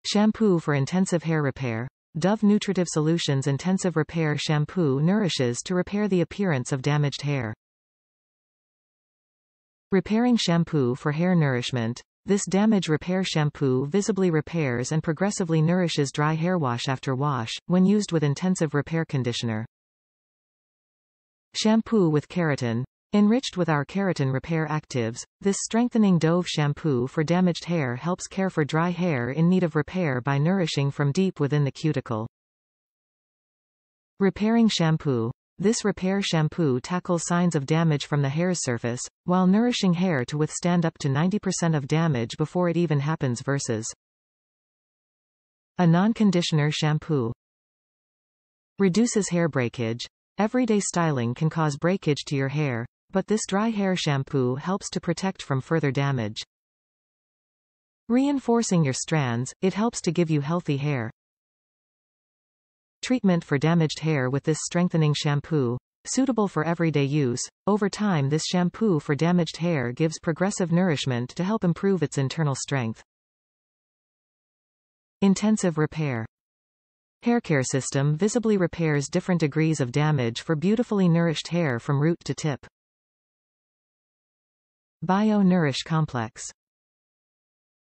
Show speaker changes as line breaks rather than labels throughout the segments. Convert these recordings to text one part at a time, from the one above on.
Shampoo for intensive hair repair. Dove Nutritive Solutions Intensive Repair Shampoo nourishes to repair the appearance of damaged hair. Repairing shampoo for hair nourishment. This damage repair shampoo visibly repairs and progressively nourishes dry hair wash after wash, when used with intensive repair conditioner. Shampoo with keratin. Enriched with our keratin repair actives, this strengthening Dove shampoo for damaged hair helps care for dry hair in need of repair by nourishing from deep within the cuticle. Repairing shampoo. This repair shampoo tackles signs of damage from the hair's surface, while nourishing hair to withstand up to 90% of damage before it even happens versus a non-conditioner shampoo. Reduces hair breakage. Everyday styling can cause breakage to your hair, but this dry hair shampoo helps to protect from further damage. Reinforcing your strands, it helps to give you healthy hair. Treatment for damaged hair with this strengthening shampoo. Suitable for everyday use. Over time, this shampoo for damaged hair gives progressive nourishment to help improve its internal strength. Intensive repair. Haircare system visibly repairs different degrees of damage for beautifully nourished hair from root to tip. Bio-Nourish Complex.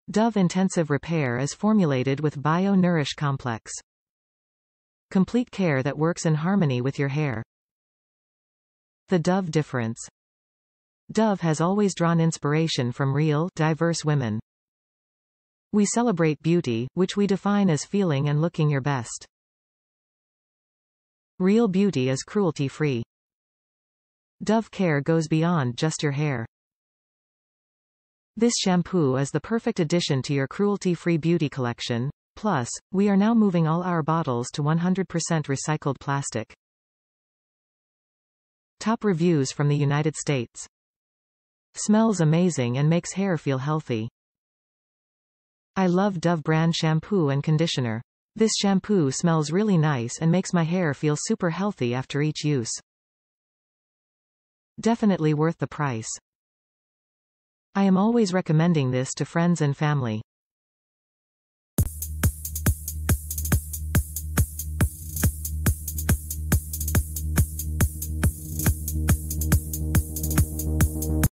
Dove Intensive Repair is formulated with Bio-Nourish Complex. Complete care that works in harmony with your hair. The Dove difference. Dove has always drawn inspiration from real, diverse women. We celebrate beauty, which we define as feeling and looking your best. Real beauty is cruelty-free. Dove care goes beyond just your hair. This shampoo is the perfect addition to your cruelty-free beauty collection. Plus, we are now moving all our bottles to 100% recycled plastic. Top reviews from the United States. Smells amazing and makes hair feel healthy. I love Dove brand shampoo and conditioner. This shampoo smells really nice and makes my hair feel super healthy after each use. Definitely worth the price. I am always recommending this to friends and family.